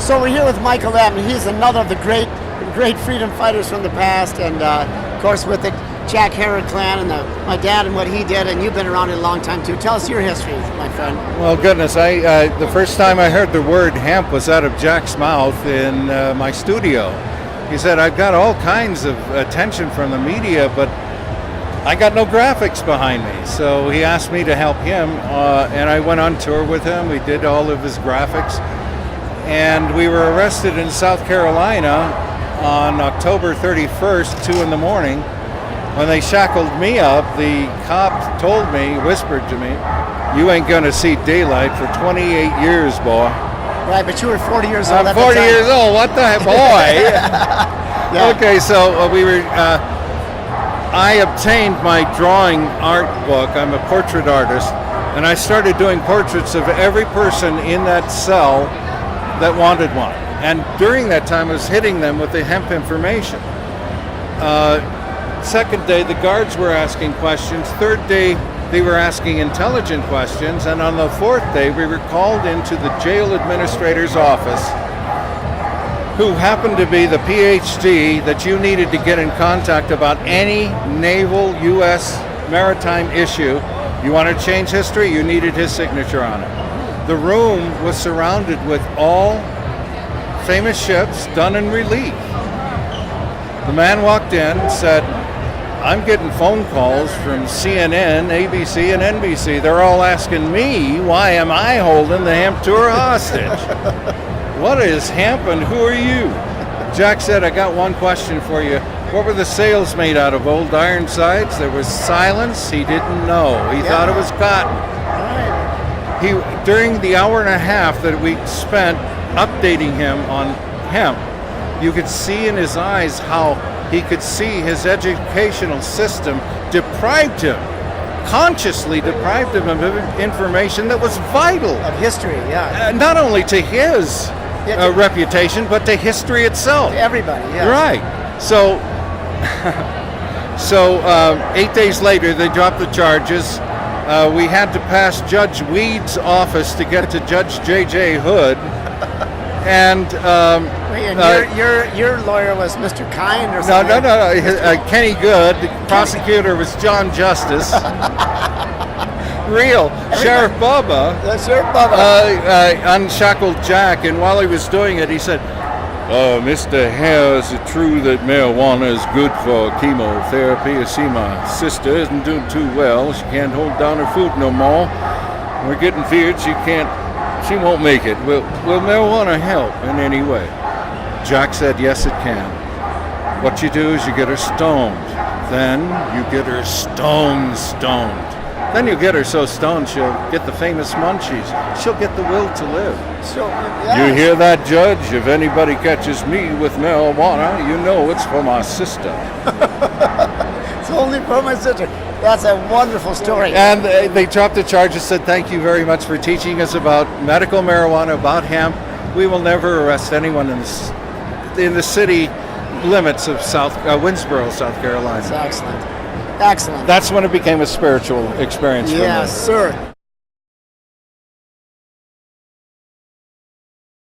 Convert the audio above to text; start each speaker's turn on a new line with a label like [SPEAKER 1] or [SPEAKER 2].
[SPEAKER 1] So we're here with Michael M. He's another of the great freedom fighters from the past, and of course with the Jack Herod clan and my dad and what he did, and you've been around it a long time too. Tell us your history, my friend.
[SPEAKER 2] Well, goodness, the first time I heard the word hemp was out of Jack's mouth in my studio. He said, I've got all kinds of attention from the media, but I got no graphics behind me. So he asked me to help him, and I went on tour with him. We did all of his graphics. And we were arrested in South Carolina on October 31st, 2 in the morning. When they shackled me up, the cop told me, whispered to me, you ain't gonna see daylight for 28 years, boy.
[SPEAKER 1] Right, but you were 40 years old.
[SPEAKER 2] I'm 40 years old, what the heck, boy?
[SPEAKER 1] Yeah.
[SPEAKER 2] Okay, so I obtained my drawing art book. I'm a portrait artist, and I started doing portraits of every person in that cell that wanted one. And during that time, I was hitting them with the hemp information. Second day, the guards were asking questions. Third day, they were asking intelligent questions. And on the fourth day, we were called into the jail administrator's office, who happened to be the PhD that you needed to get in contact about any naval U.S. maritime issue. You want to change history? You needed his signature on it. The room was surrounded with all famous ships done in relief. The man walked in and said, I'm getting phone calls from CNN, ABC, and NBC. They're all asking me, why am I holding the hemp tour hostage? What is hemp and who are you? Jack said, I got one question for you. What were the sails made out of? Old Ironsides? There was silence. He didn't know. He thought it was cotton. During the hour and a half that we spent updating him on hemp, you could see in his eyes how he could see his educational system consciously deprived him of information that was vital.
[SPEAKER 1] Of history, yeah.
[SPEAKER 2] Not only to his reputation, but to history itself.
[SPEAKER 1] To everybody, yeah.
[SPEAKER 2] Right. So 8 days later, they dropped the charges. We had to pass Judge Weed's office to get to Judge J.J. Hood. And
[SPEAKER 1] your lawyer was Mr. Kind or something?
[SPEAKER 2] No. Kenny Good. The prosecutor was John Justice. Real. Sheriff Bubba.
[SPEAKER 1] Sheriff Bubba.
[SPEAKER 2] Unshackled Jack, and while he was doing it, he said, Mr. Hare, is it true that marijuana is good for chemotherapy? I see my sister isn't doing too well. She can't hold down her food no more. We're getting feared she won't make it. Will marijuana help in any way? Jack said, yes, it can. What you do is you get her stoned. Then you get her stoned. Then you get her so stoned she'll get the famous munchies. She'll get the will to live. You hear that, Judge? If anybody catches me with marijuana, you know it's for my sister.
[SPEAKER 1] It's only for my sister. That's a wonderful story.
[SPEAKER 2] And they dropped the charges, said, thank you very much for teaching us about medical marijuana, about hemp. We will never arrest anyone in the city limits of Winnsboro, South Carolina.
[SPEAKER 1] That's excellent. Excellent.
[SPEAKER 2] That's when it became a spiritual experience for me.
[SPEAKER 1] Yes, sir.